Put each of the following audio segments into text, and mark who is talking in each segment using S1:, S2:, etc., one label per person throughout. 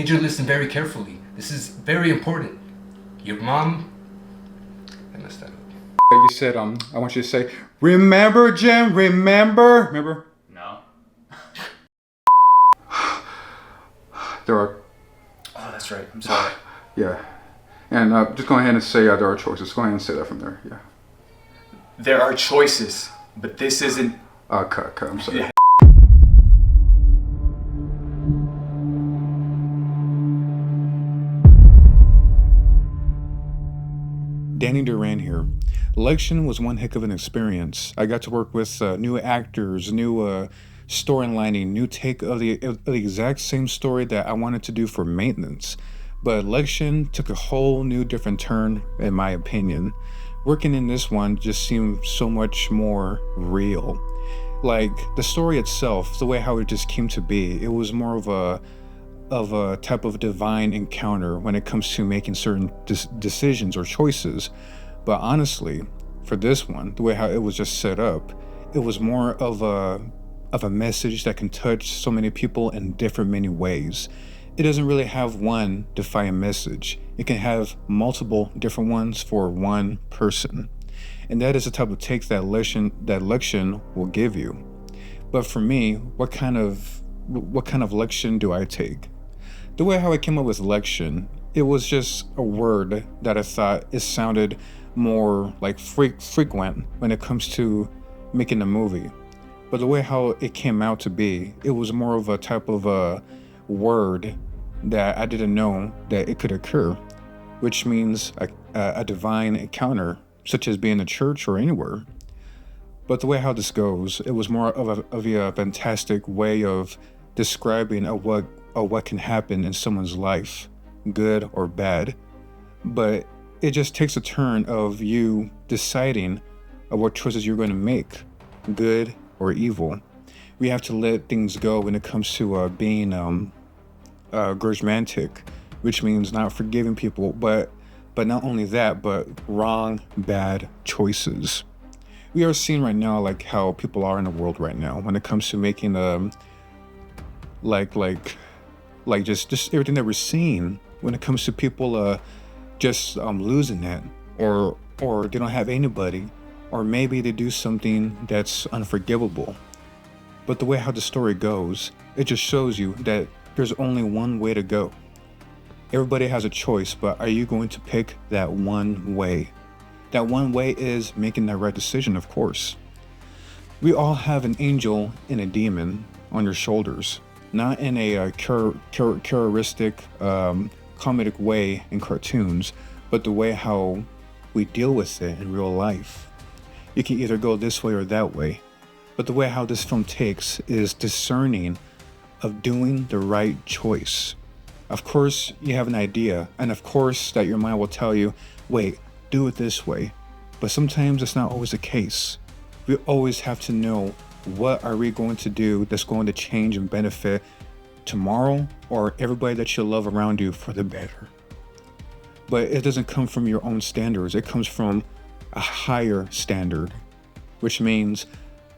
S1: need you to listen very carefully. This is very important. Your mom... I messed that up.
S2: You said, I want you to say, remember, Jim, remember? Remember?
S3: No.
S2: There are...
S3: Oh, that's right. I'm sorry.
S2: Yeah. And just go ahead and say there are choices. Go ahead and say that from there. Yeah.
S3: There are choices, but this isn't...
S2: Cut. I'm sorry.
S3: Yeah.
S2: Danny Duran here. Lection was one heck of an experience. I got to work with new actors, new storylining, new take of the exact same story that I wanted to do for Maintenance. But Lection took a whole new different turn, in my opinion. Working in this one just seemed so much more real. Like, the story itself, the way how it just came to be, it was more of a type of divine encounter when it comes to making certain decisions or choices. But honestly, for this one, the way how it was just set up, it was more of a message that can touch so many people in different many ways. It doesn't really have one defining message. It can have multiple different ones for one person. And that is the type of take that Lection will give you. But for me, what kind of lection do I take? The way how I came up with Lection, it was just a word that I thought it sounded more like frequent when it comes to making a movie. But the way how it came out to be, it was more of a type of a word that I didn't know that it could occur, which means a divine encounter, such as being in a church or anywhere. But the way how this goes, it was more of a fantastic way of describing what can happen in someone's life, good or bad. But it just takes a turn of you deciding what choices you're going to make, good or evil. We have to let things go when it comes to being grudgmantic, which means not forgiving people, but not only that, but wrong, bad choices. We are seeing right now like how people are in the world right now when it comes to making just everything that we're seeing when it comes to people just losing it, or they don't have anybody, or maybe they do something that's unforgivable. But the way how the story goes, it just shows you that there's only one way to go. Everybody has a choice, but are you going to pick that one way? That one way is making that right decision, of course. We all have an angel and a demon on your shoulders, not in a characteristic comedic way in cartoons, but the way how we deal with it in real life. You can either go this way or that way, but the way how this film takes is discerning of doing the right choice. Of course, you have an idea, and of course that your mind will tell you, wait, do it this way. But sometimes it's not always the case. We always have to know, what are we going to do that's going to change and benefit tomorrow or everybody that you love around you for the better. But it doesn't come from your own standards. It comes from a higher standard, which means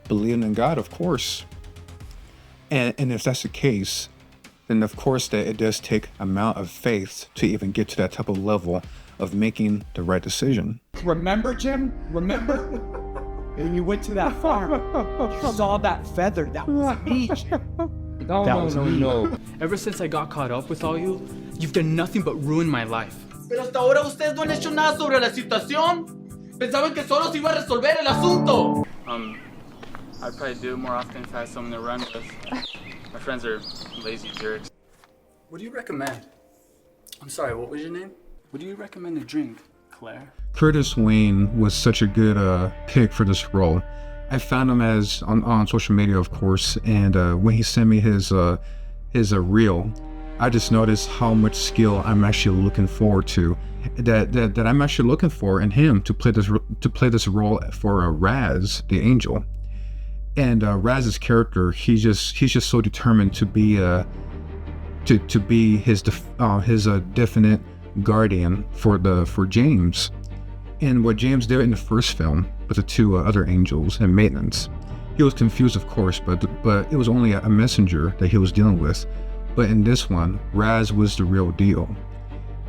S2: believing in God, of course. And if that's the case, then of course that it does take amount of faith to even get to that type of level of making the right decision.
S4: Remember, Jim? Remember? And you went to that farm. You saw that feather. That was me, Jim.
S5: No. Ever since I got caught up with all you, you've done nothing but ruin my life.
S6: Pero hasta ahora ustedes no han hecho nada sobre la situación. Pensaban que solo se iba a resolver el asunto.
S3: I'd probably do it more often if I had someone to run with. My friends are lazy jerks. What do you recommend? I'm sorry, what was your name? What do you recommend to drink, Claire?
S2: Curtis Wayne was such a good pick for this role. I found him on social media, of course, and when he sent me his reel, I just noticed how much skill I'm actually looking forward to. That I'm actually looking for in him to play this role for RAZ, the angel. And Raz's character, he's just so determined to be his definite guardian for James. And what James did in the first film with the two other angels and Maintenance, he was confused, of course, but it was only a messenger that he was dealing with. But in this one, Raz was the real deal.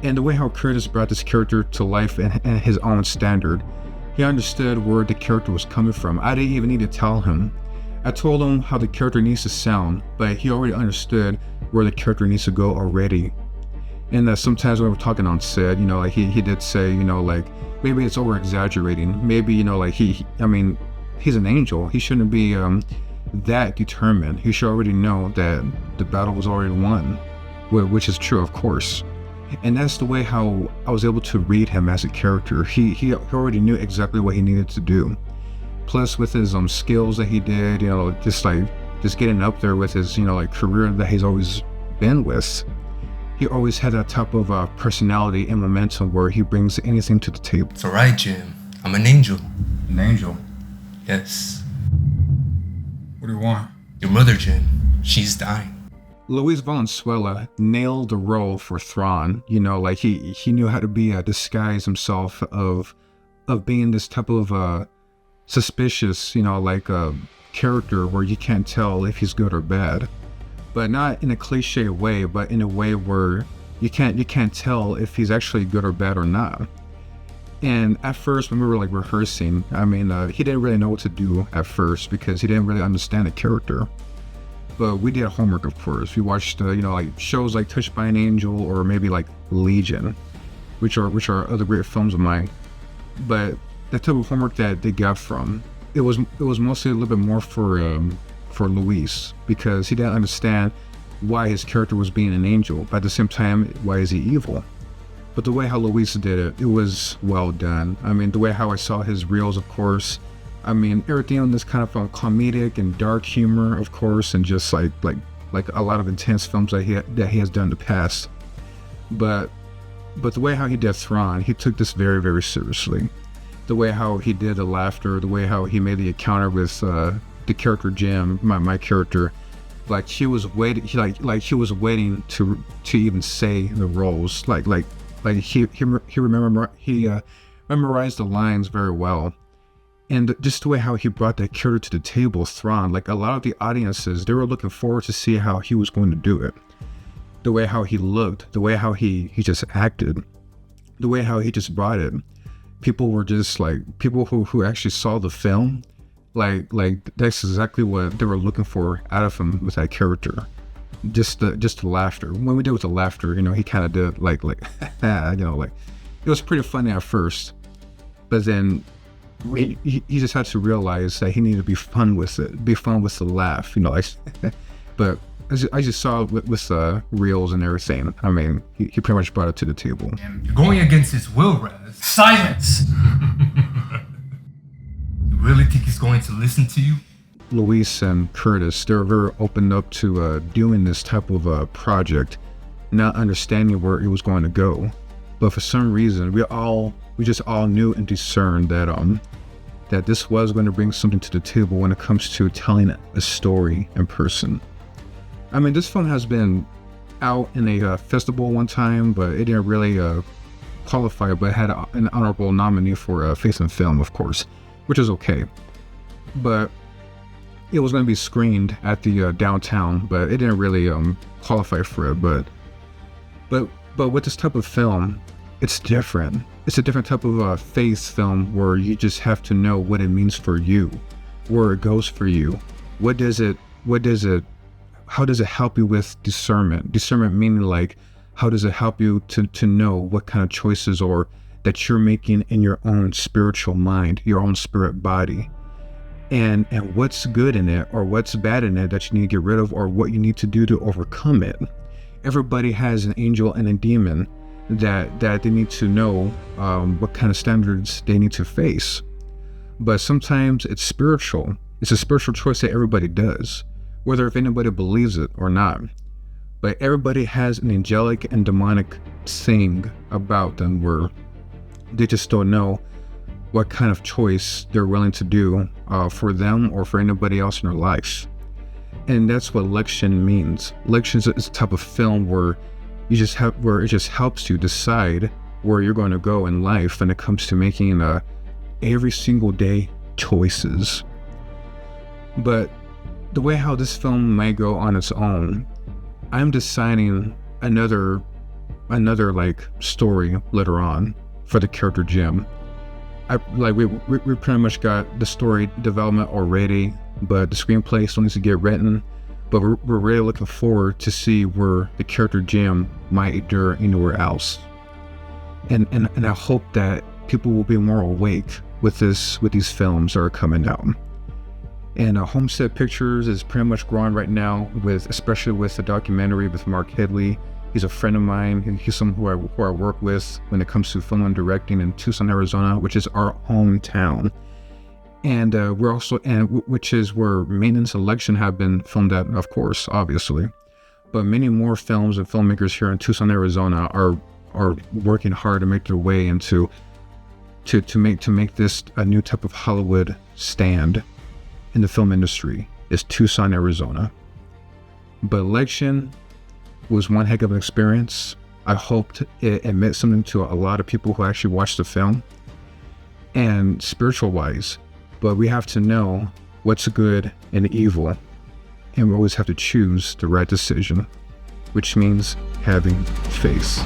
S2: And the way how Curtis brought this character to life in his own standard, he understood where the character was coming from. I didn't even need to tell him. I told him how the character needs to sound, but he already understood where the character needs to go already. And sometimes when we're talking on set, you know, like he did say, you know, like maybe it's over exaggerating. Maybe, you know, like he's an angel. He shouldn't be that determined. He should already know that the battle was already won, which is true, of course. And that's the way how I was able to read him as a character. He already knew exactly what he needed to do. Plus with his skills that he did, you know, just getting up there with his, you know, like career that he's always been with. He always had that type of personality and momentum where he brings anything to the table.
S1: It's alright, Jim. I'm an angel.
S2: An angel?
S1: Yes.
S2: What do you want?
S1: Your mother, Jim. She's dying.
S2: Luis Valenzuela nailed the role for Thron. You know, like he knew how to disguise himself of being this type of suspicious, you know, like character where you can't tell if he's good or bad. But not in a cliche way, but in a way where you can't tell if he's actually good or bad or not. And at first, when we were like rehearsing, I mean, he didn't really know what to do at first because he didn't really understand the character. But we did homework, of course. We watched, you know, like shows like Touched by an Angel or maybe like Legion, which are other great films of mine. But that type of homework that they got from it was mostly a little bit more for Luis, because he didn't understand why his character was being an angel, but at the same time, why is he evil? But the way how Luis did it, it was well done. I mean, the way how I saw his reels, of course. I mean, everything on this kind of comedic and dark humor, of course, and just like a lot of intense films that he has done in the past. But the way how he did Thron, he took this very, very seriously. The way how he did the laughter, the way how he made the encounter with the character Jim, my character, like he was waiting. He was waiting to even say the roles. He memorized the lines very well. And just the way how he brought that character to the table, Thron, like a lot of the audiences, they were looking forward to see how he was going to do it. The way how he looked, the way how he just acted, the way how he just brought it. People were just like, people who actually saw the film, like that's exactly what they were looking for out of him with that character. Just the laughter. When we did with the laughter, you know, he kind of did like you know, like it was pretty funny at first, but then he just had to realize that he needed to be fun with it, be fun with the laugh, you know. But as I just saw with reels and everything, I mean, he pretty much brought it to the table.
S1: You're going against his will, Raz.
S6: Silence!
S1: You really think he's going to listen to you?
S2: Luis and Curtis, they're very open up to doing this type of project, not understanding where it was going to go. But for some reason, we just all knew and discerned that this was going to bring something to the table when it comes to telling a story in person. I mean, this film has been out in a festival one time, but it didn't really qualify, but it had an honorable nominee for Faith and Film, of course, which is okay. But it was going to be screened at the downtown, but it didn't really qualify for it. But with this type of film, it's different. It's a different type of faith film where you just have to know what it means for you, where it goes for you. How does it help you with discernment? Discernment meaning like, how does it help you to know what kind of choices or that you're making in your own spiritual mind, your own spirit body, and what's good in it or what's bad in it that you need to get rid of, or what you need to do to overcome it. Everybody has an angel and a demon that they need to know what kind of standards they need to face. But sometimes it's spiritual. It's a spiritual choice that everybody does, whether if anybody believes it or not. But everybody has an angelic and demonic thing about them where they just don't know what kind of choice they're willing to do for them or for anybody else in their life. And that's what Lection means. Lection is a type of film where it just helps you decide where you're going to go in life when it comes to making every single day choices. But the way how this film may go on its own, I'm designing another like story later on for the character Jim. We pretty much got the story development already, but the screenplay still needs to get written. But we're really looking forward to see where the character Jim might endure anywhere else. And I hope that people will be more awake with these films that are coming out. And Homestead Pictures is pretty much growing right now, especially with the documentary with Mark Headley. He's a friend of mine. He's someone who I work with when it comes to film and directing in Tucson, Arizona, which is our hometown. And which is where Maintenance and Lection have been filmed at, of course, obviously. But many more films and filmmakers here in Tucson, Arizona are working hard to make their way into to make this a new type of Hollywood stand in the film industry is Tucson, Arizona. But Lection was one heck of an experience. I hoped it meant something to a lot of people who actually watched the film, and spiritual wise. But we have to know what's good and evil, and we always have to choose the right decision, which means having faith.